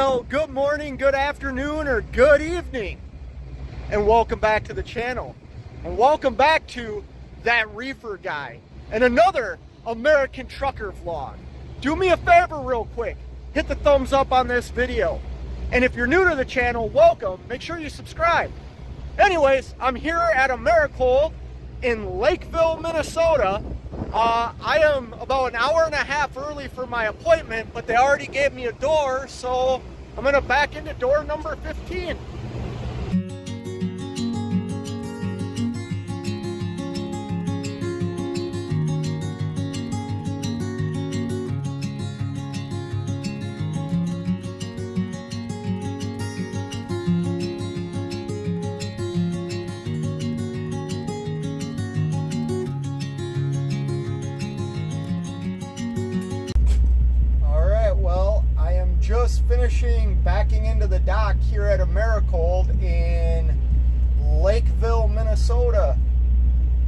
Well, good morning, good afternoon, or good evening, and welcome back to the channel, and welcome back to That Reefer Guy and another American trucker vlog. Do me a favor real quick, hit the thumbs up on this video, and if you're new to the channel, welcome. Make sure you subscribe. Anyways, I'm here at Americold in Lakeville, Minnesota. I am about an hour and a half early for my appointment, but they already gave me a door, so I'm gonna back into door number 15. Just finishing backing into the dock here at Americold in Lakeville, Minnesota.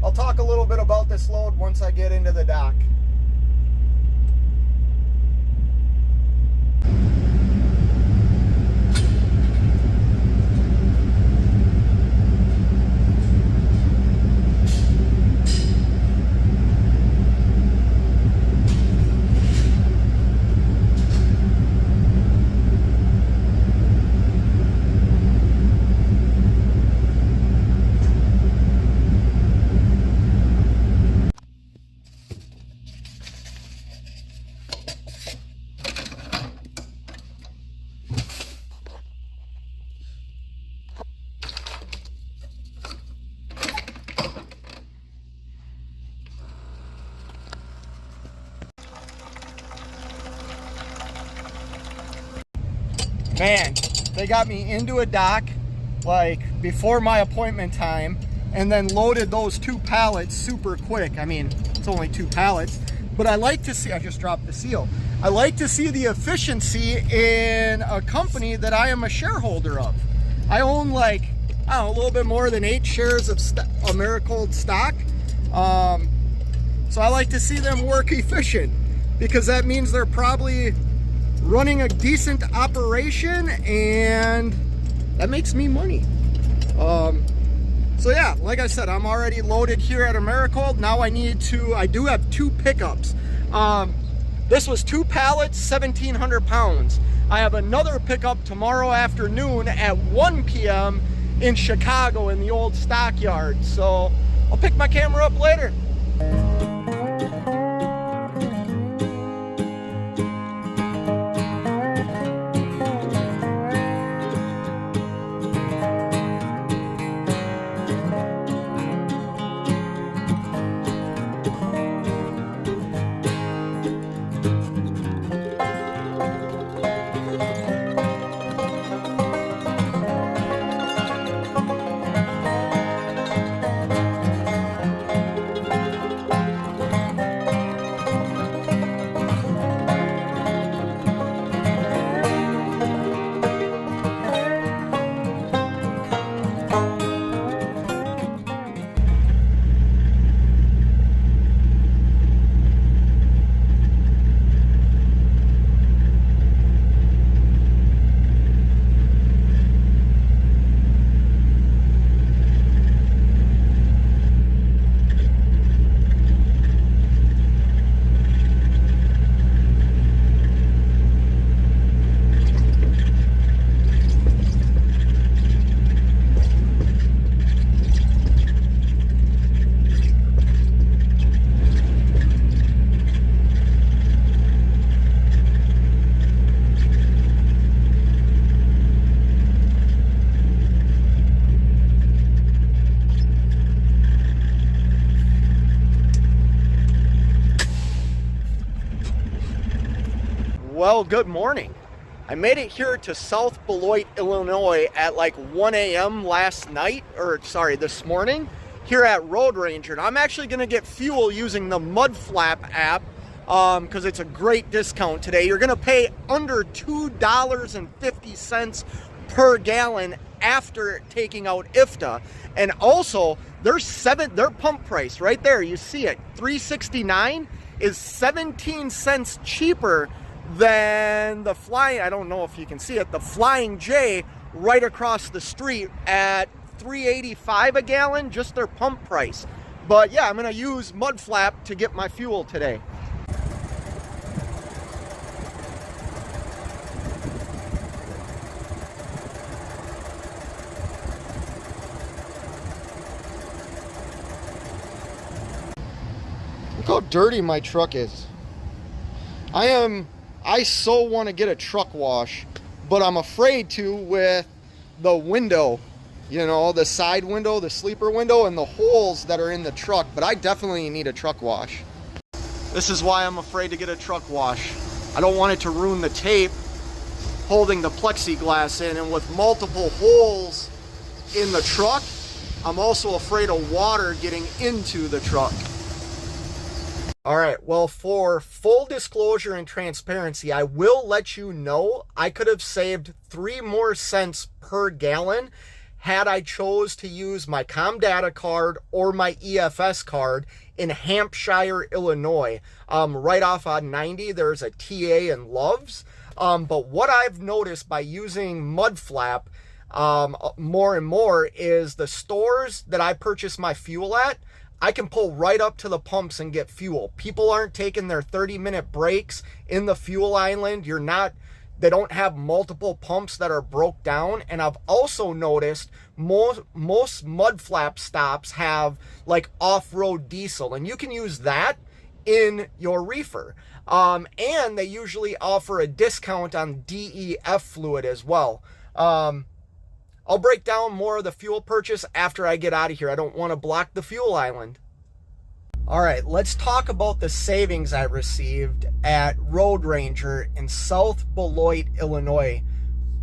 I'll talk a little bit about this load once I get into the dock. Man, they got me into a dock like before my appointment time and then loaded those 2 pallets super quick. I mean, it's only 2 pallets, but I like to see, I just dropped the seal. I like to see the efficiency in a company that I am a shareholder of. I own like, I don't know, a little bit more than 8 shares of Americold stock. So I like to see them work efficient because that means they're probably running a decent operation and that makes me money. So yeah, like I said, I'm already loaded here at Americold. Now I do have 2 pickups. This was 2 pallets, 1,700 pounds. I have another pickup tomorrow afternoon at 1 p.m. in Chicago in the old stockyard. So I'll pick my camera up later. Well, good morning. I made it here to South Beloit, Illinois at like 1 a.m. last night, or sorry, this morning, here at Road Ranger. And I'm actually gonna get fuel using the Mudflap app because it's a great discount today. You're gonna pay under $2.50 per gallon after taking out IFTA. And also, their pump price right there, you see it, $3.69 is 17 cents cheaper than the Flying, I don't know if you can see it, the Flying J right across the street at $3.85 a gallon, just their pump price. But yeah, I'm gonna use Mudflap to get my fuel today. Look how dirty my truck is. I so want to get a truck wash, but I'm afraid to with the window, you know, the side window, the sleeper window, and the holes that are in the truck. But I definitely need a truck wash. This is why I'm afraid to get a truck wash. I don't want it to ruin the tape holding the plexiglass in, and with multiple holes in the truck, I'm also afraid of water getting into the truck. All right, well, for full disclosure and transparency, I will let you know I could have saved 3 more cents per gallon had I chose to use my Comdata card or my EFS card in Hampshire, Illinois. Right off on 90, there's a TA in Loves. But what I've noticed by using Mudflap more and more is the stores that I purchase my fuel at, I can pull right up to the pumps and get fuel. People aren't taking their 30-minute breaks in the fuel island. They don't have multiple pumps that are broke down. And I've also noticed most Mudflap stops have like off-road diesel, and you can use that in your reefer. And they usually offer a discount on DEF fluid as well. I'll break down more of the fuel purchase after I get out of here. I don't want to block the fuel island. All right, let's talk about the savings I received at Road Ranger in South Beloit, Illinois,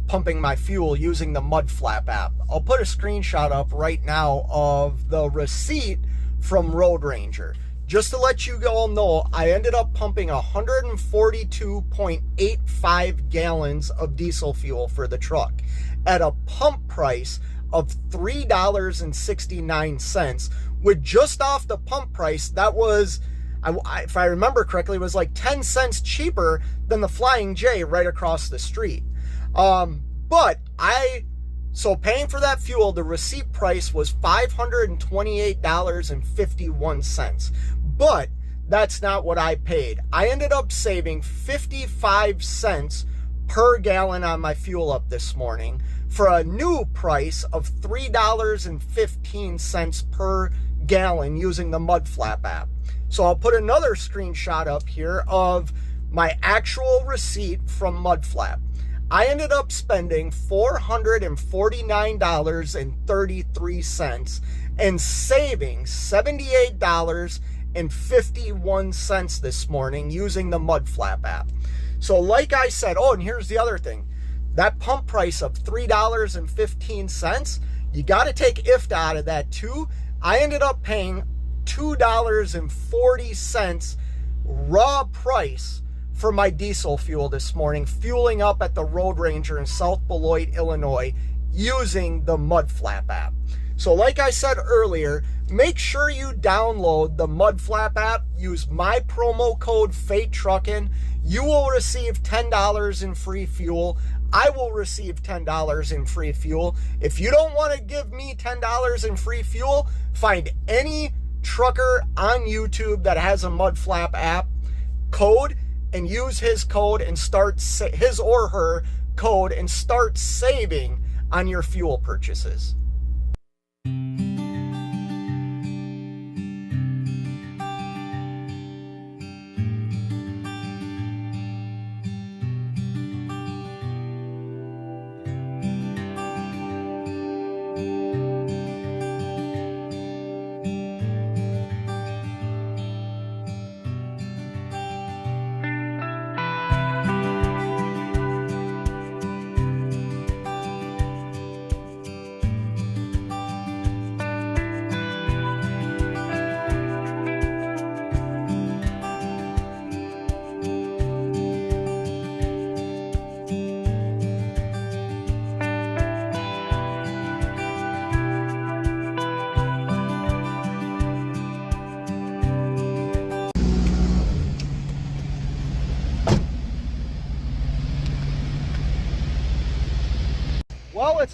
pumping my fuel using the Mudflap app. I'll put a screenshot up right now of the receipt from Road Ranger. Just to let you all know, I ended up pumping 142.85 gallons of diesel fuel for the truck at a pump price of $3.69, with just off the pump price, that was, if I remember correctly, it was like 10 cents cheaper than the Flying J right across the street. So paying for that fuel, the receipt price was $528.51. But that's not what I paid. I ended up saving 55 cents per gallon on my fuel up this morning for a new price of $3.15 per gallon using the Mudflap app. So I'll put another screenshot up here of my actual receipt from Mudflap. I ended up spending $449.33 and saving $78.51 this morning using the Mudflap app. So like I said, and here's the other thing. That pump price of $3.15, you got to take IFTA out of that too. I ended up paying $2.40 raw price for my diesel fuel this morning, fueling up at the Road Ranger in South Beloit, Illinois, using the Mudflap app. So like I said earlier, make sure you download the Mudflap app, use my promo code FATETRUCKIN. You will receive $10 in free fuel. I will receive $10 in free fuel. If you don't want to give me $10 in free fuel, find any trucker on YouTube that has a Mudflap app code and use his code and start his or her code and start saving on your fuel purchases.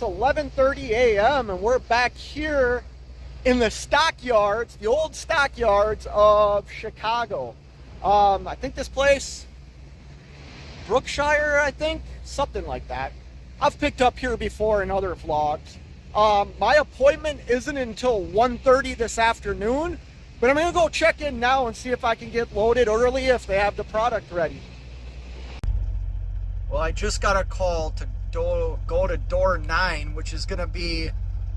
11:30 a.m. and we're back here in the stockyards, the old stockyards of Chicago. I think this place, Brookshire, I think, something like that. I've picked up here before in other vlogs. My appointment isn't until 1:30 this afternoon, but I'm gonna go check in now and see if I can get loaded early if they have the product ready. Well, I just got a call to go to door 9, which is gonna be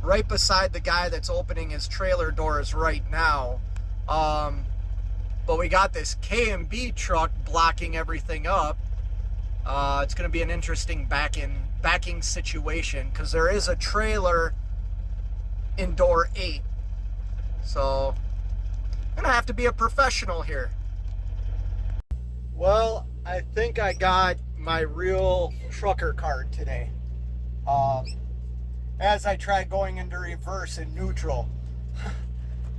right beside the guy that's opening his trailer doors right now. But we got this K&B truck blocking everything up. It's going to be an interesting backing situation because there is a trailer in door 8. So I'm going to have to be a professional here. Well, I think I got my real trucker card today. As I tried going into reverse and neutral.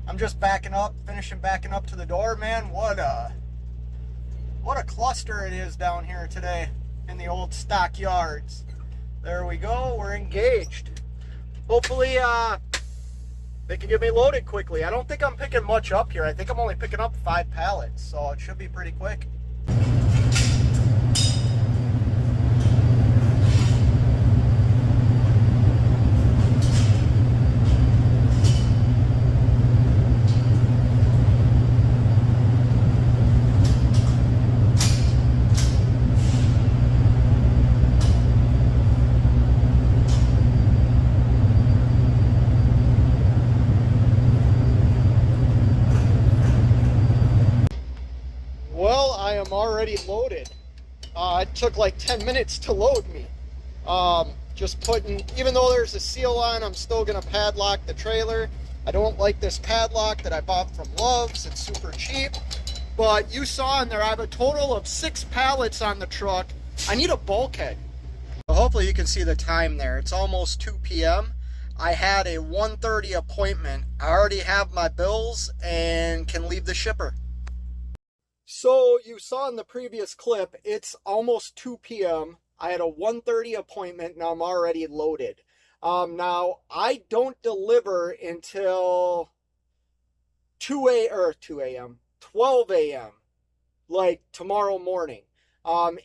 I'm just finishing backing up to the door, man. What a cluster it is down here today in the old stockyards. There we go, we're engaged. Hopefully they can get me loaded quickly. I don't think I'm picking much up here. I think I'm only picking up 5 pallets, so it should be pretty quick. Already loaded. It took like 10 minutes to load me. Just putting, even though there's a seal on, I'm still gonna padlock the trailer. I don't like this padlock that I bought from Love's. It's super cheap. But you saw in there, I have a total of 6 pallets on the truck. I need a bulkhead. So hopefully you can see the time there. It's almost 2 p.m. I had a 1:30 appointment. I already have my bills and can leave the shipper. So you saw in the previous clip, it's almost 2 p.m. I had a 1:30 appointment. Now I'm already loaded. Now I don't deliver until 12 a.m. like tomorrow morning,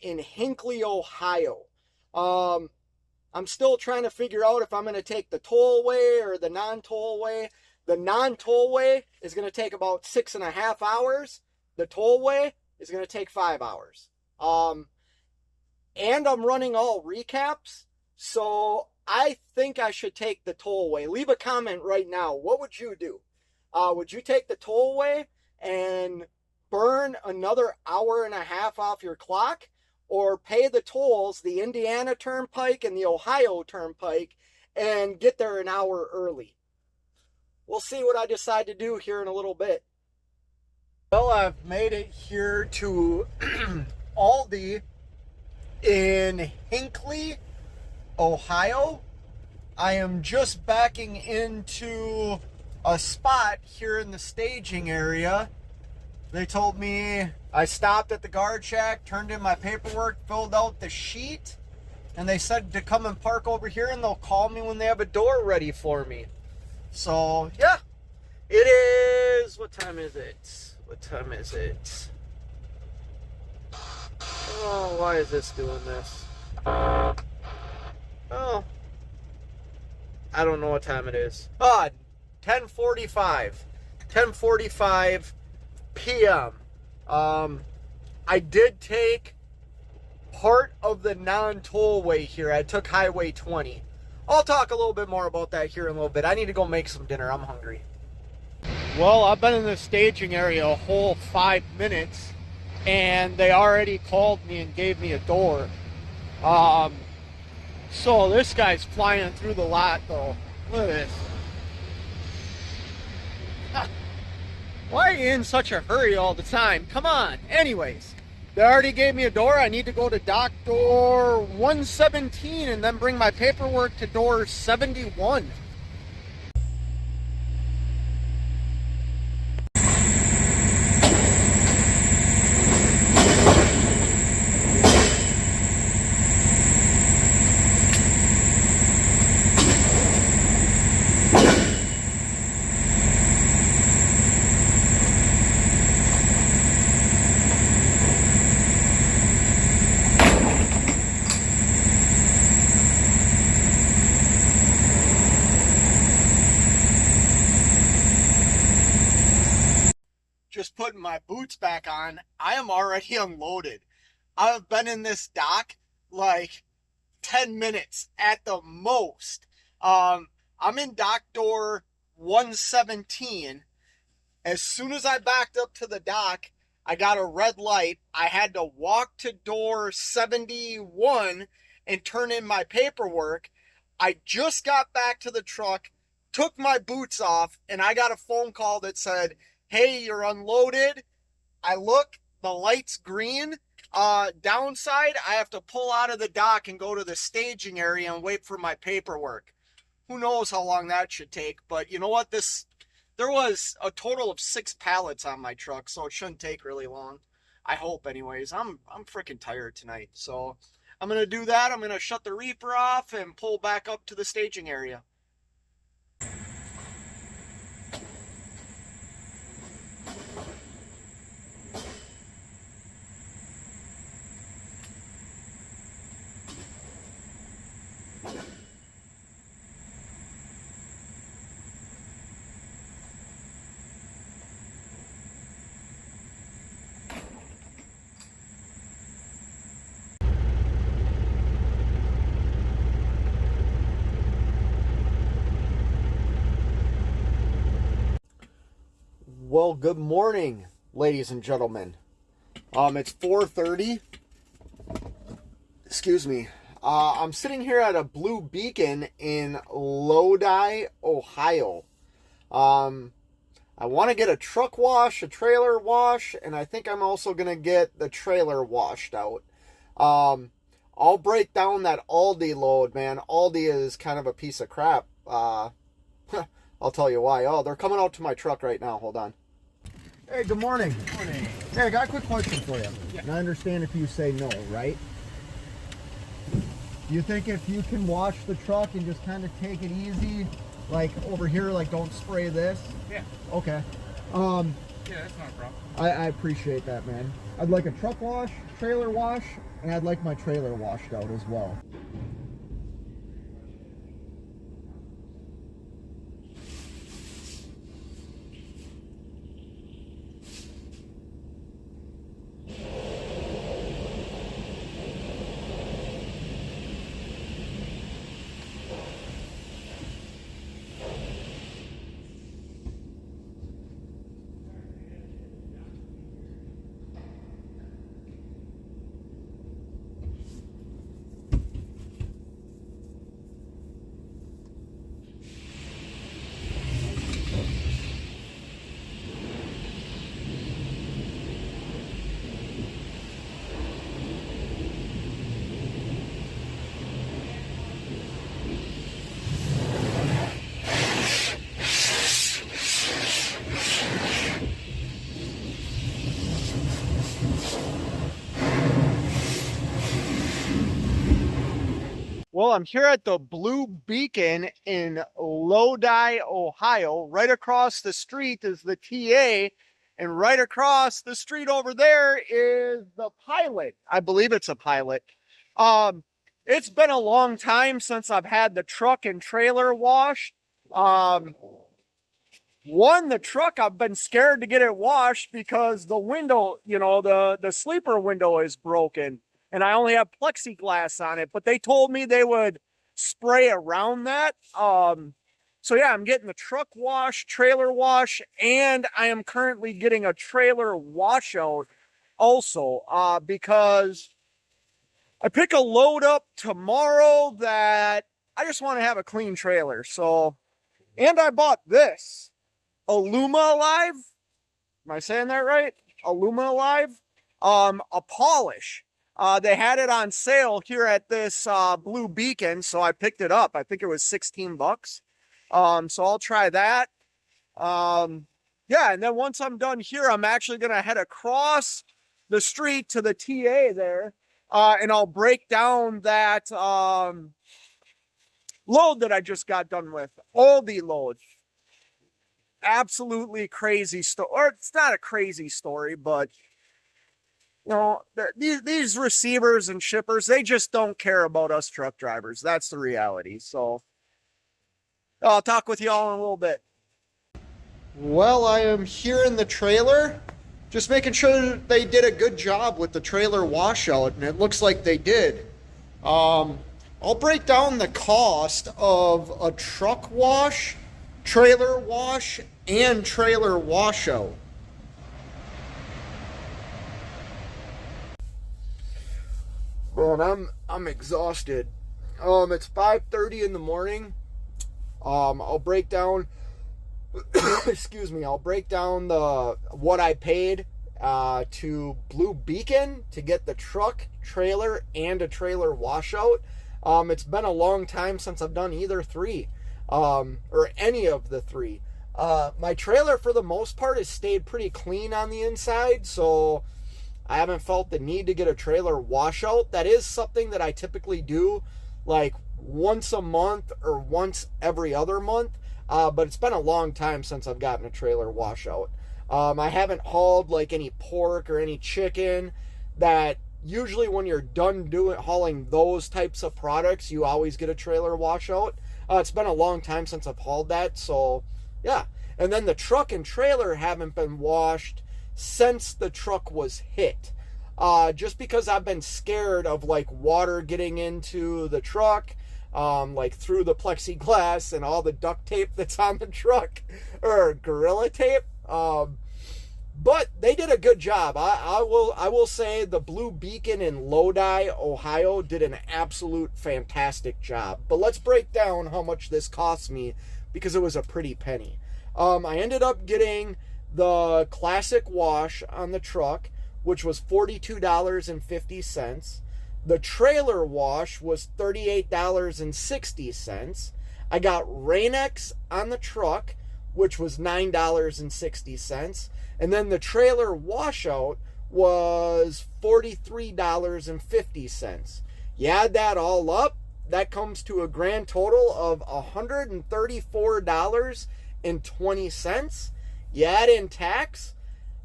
in Hinckley, Ohio. I'm still trying to figure out if I'm going to take the tollway or the non-tollway. The non-tollway is going to take about 6.5 hours. The tollway is going to take 5 hours. And I'm running all recaps, so I think I should take the tollway. Leave a comment right now. What would you do? Would you take the tollway and burn another 1.5 hours off your clock? Or pay the tolls, the Indiana Turnpike and the Ohio Turnpike, and get there an hour early? We'll see what I decide to do here in a little bit. Well, I've made it here to Aldi in Hinckley, Ohio. I am just backing into a spot here in the staging area. They told me I stopped at the guard shack, turned in my paperwork, filled out the sheet, and they said to come and park over here and they'll call me when they have a door ready for me. So, yeah, it is, what time is it? What time is it? Oh, why is this doing this? Oh, I don't know what time it is. 10:45. 10:45 p.m. I did take part of the non-tollway here. I took Highway 20. I'll talk a little bit more about that here in a little bit. I need to go make some dinner. I'm hungry. Well, I've been in the staging area a whole 5 minutes, and they already called me and gave me a door. So this guy's flying through the lot, though. Look at this. Why are you in such a hurry all the time? Come on. Anyways, they already gave me a door. I need to go to dock door 117 and then bring my paperwork to door 71. just putting my boots back on. I am already unloaded. I've been in this dock like 10 minutes at the most. I'm in dock door 117. As soon as I backed up to the dock, I got a red light. I had to walk to door 71 and turn in my paperwork. I just got back to the truck, took my boots off, and I got a phone call that said, hey, you're unloaded. I look, the light's green. Downside, I have to pull out of the dock and go to the staging area and wait for my paperwork. Who knows how long that should take, but you know what? There was a total of 6 pallets on my truck, so it shouldn't take really long. I hope anyways. I'm freaking tired tonight, so I'm going to do that. I'm going to shut the reefer off and pull back up to the staging area. Well, good morning, ladies and gentlemen. It's 4:30. Excuse me. I'm sitting here at a Blue Beacon in Lodi, Ohio. I want to get a truck wash, a trailer wash, and I think I'm also going to get the trailer washed out. I'll break down that Aldi load, man. Aldi is kind of a piece of crap. I'll tell you why. Oh, they're coming out to my truck right now. Hold on. Hey, good morning. Good morning. Hey, I got a quick question for you. Yeah. And I understand if you say no, right? Do you think if you can wash the truck and just kind of take it easy, like over here, like don't spray this? Yeah. Okay. Yeah, that's not a problem. I appreciate that, man. I'd like a truck wash, trailer wash, and I'd like my trailer washed out as well. Well, I'm here at the Blue Beacon in Lodi, Ohio. Right across the street is the TA, and right across the street over there is the Pilot. I believe it's a Pilot. It's been a long time since I've had the truck and trailer washed. The truck, I've been scared to get it washed because the window, the sleeper window is broken. And I only have plexiglass on it, but they told me they would spray around that. So yeah, I'm getting the truck wash, trailer wash, and I am currently getting a trailer washout also, because I pick a load up tomorrow that I just want to have a clean trailer. So, and I bought this Aluma Alive. Am I saying that right? Aluma Alive. A polish. They had it on sale here at this Blue Beacon, so I picked it up. I think it was 16 bucks. So I'll try that. Yeah, and then once I'm done here, I'm actually going to head across the street to the TA there, and I'll break down that load that I just got done with. Aldi load. Absolutely crazy story. Or it's not a crazy story, but these receivers and shippers, they just don't care about us truck drivers. That's the reality. So I'll talk with y'all in a little bit. Well, I am here in the trailer. Just making sure they did a good job with the trailer washout, and it looks like they did. I'll break down the cost of a truck wash, trailer wash, and trailer washout. Well, I'm exhausted. It's 5:30 in the morning. I'll break down excuse me, I'll break down what I paid to Blue Beacon to get the truck, trailer, and a trailer washout. It's been a long time since I've done either three, or any of the three. My trailer, for the most part, has stayed pretty clean on the inside, so I haven't felt the need to get a trailer washout. That is something that I typically do, like once a month or once every other month. But it's been a long time since I've gotten a trailer washout. I haven't hauled like any pork or any chicken. That usually when you're done hauling those types of products, you always get a trailer washout. It's been a long time since I've hauled that, so yeah. And then the truck and trailer haven't been washed since the truck was hit. Just because I've been scared of like water getting into the truck, like through the plexiglass and all the duct tape that's on the truck, or Gorilla Tape. But they did a good job. I will say the Blue Beacon in Lodi, Ohio did an absolute fantastic job. But let's break down how much this cost me, because it was a pretty penny. I ended up getting the classic wash on the truck, which was $42.50. The trailer wash was $38.60. I got Rain-X on the truck, which was $9.60. And then the trailer washout was $43.50. You add that all up, that comes to a grand total of $134.20. You add in tax.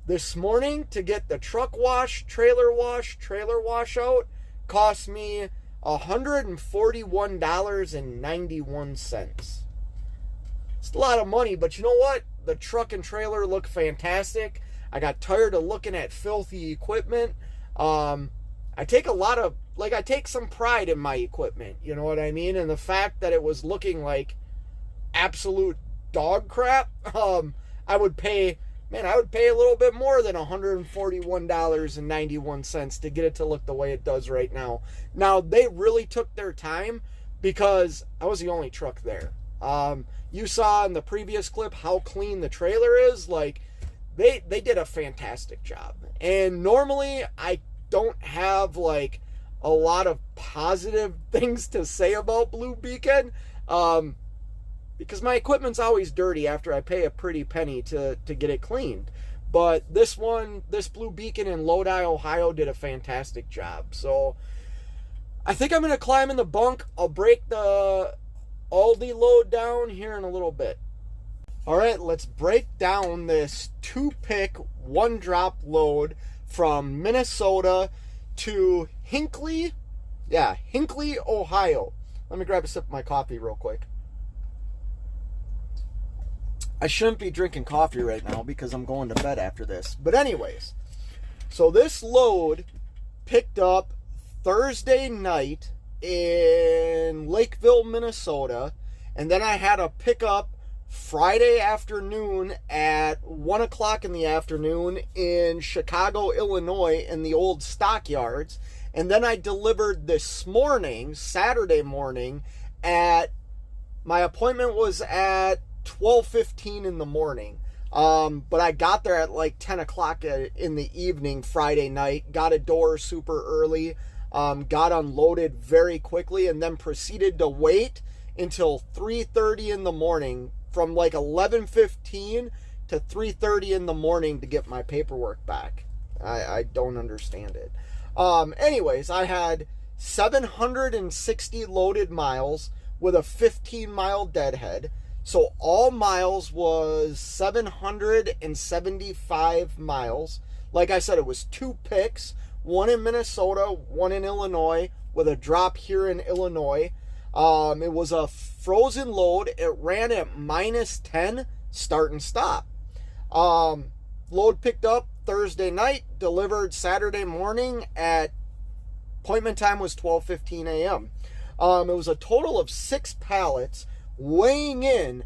This morning, to get the truck wash, trailer washout, cost me $141.91. It's a lot of money, but you know what? The truck and trailer look fantastic. I got tired of looking at filthy equipment. I take some pride in my equipment, you know what I mean? And the fact that it was looking like absolute dog crap, I would pay a little bit more than $141.91 to get it to look the way it does right now. Now, they really took their time because I was the only truck there. You saw in the previous clip how clean the trailer is. Like, they did a fantastic job. And normally, I don't have, like, a lot of positive things to say about Blue Beacon. Because my equipment's always dirty after I pay a pretty penny to get it cleaned. But this Blue Beacon in Lodi, Ohio did a fantastic job. So I think I'm going to climb in the bunk. I'll break the Aldi load down here in a little bit. All right, let's break down this 2-pick, 1-drop load from Minnesota to Hinckley. Yeah, Hinckley, Ohio. Let me grab a sip of my coffee real quick. I shouldn't be drinking coffee right now because I'm going to bed after this. But anyways, so this load picked up Thursday night in Lakeville, Minnesota. And then I had a pickup Friday afternoon at 1 o'clock in the afternoon in Chicago, Illinois, in the old stockyards. And then I delivered this morning, Saturday morning, my appointment was at 12:15 in the morning. But I got there at like 10 o'clock in the evening Friday night, got a door super early, got unloaded very quickly, and then proceeded to wait until 3:30 in the morning, from like 11:15 to 3:30 in the morning to get my paperwork back. I don't understand it. Anyways, I had 760 loaded miles with a 15-mile deadhead. So all miles was 775 miles. Like I said, it was 2 picks, one in Minnesota, one in Illinois, with a drop here in Illinois. It was a frozen load. It ran at -10 start and stop. Load picked up Thursday night, delivered Saturday morning at appointment time was 12:15 a.m. It was a total of 6 pallets weighing in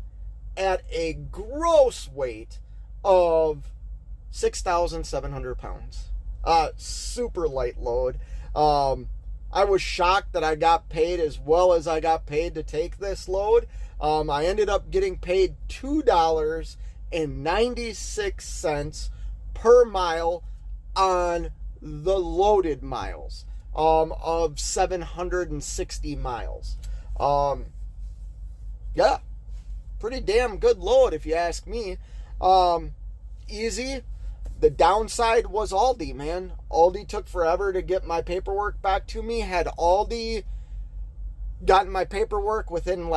at a gross weight of 6,700 pounds. Super light load. I was shocked that I got paid as well as I got paid to take this load. I ended up getting paid $2.96 per mile on the loaded miles of 760 miles. Yeah, pretty damn good load if you ask me. Easy. The downside was Aldi, man. Aldi took forever to get my paperwork back to me. Had Aldi gotten my paperwork within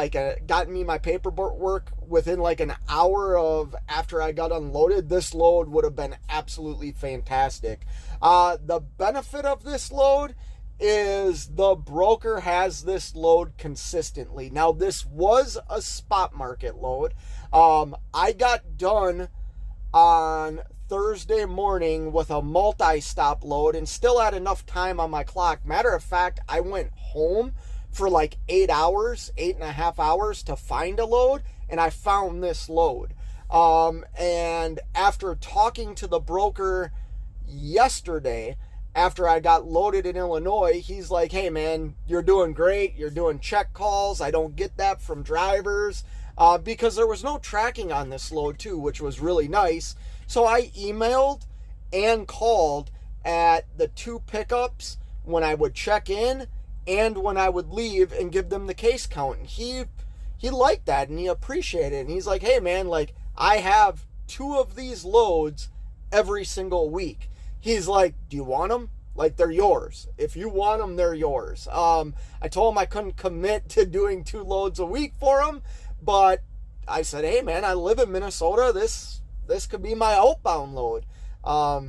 gotten me my paperwork within like an hour of after I got unloaded, this load would have been absolutely fantastic. The benefit of this load is the broker has this load consistently. Now, this was a spot market load. I got done on Thursday morning with a multi-stop load and still had enough time on my clock. Matter of fact, I went home for like 8.5 hours to find a load, and I found this load. And after talking to the broker yesterday, after I got loaded in Illinois, he's like, hey man, you're doing great. You're doing check calls. I don't get that from drivers because there was no tracking on this load too, which was really nice. So I emailed and called at the 2 pickups when I would check in and when I would leave and give them the case count. And he liked that and he appreciated it. And he's like, hey man, like I have 2 of these loads every single week. He's like, do you want them? Like, they're yours. If you want them, they're yours. I told him I couldn't commit to doing 2 loads a week for him, but I said, hey man, I live in Minnesota. This could be my outbound load. I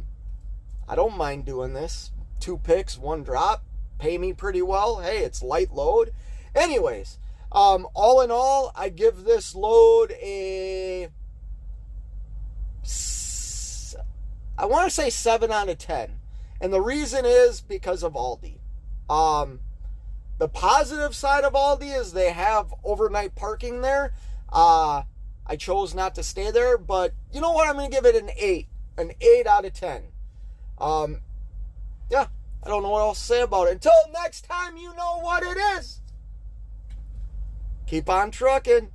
don't mind doing this. 2 picks, 1 drop. Pay me pretty well. Hey, it's light load. Anyways, all in all, I give this load I want to say 7 out of 10. And the reason is because of Aldi. The positive side of Aldi is they have overnight parking there. I chose not to stay there, but you know what? I'm going to give it an 8. An 8 out of 10. Yeah, I don't know what else to say about it. Until next time, you know what it is. Keep on trucking.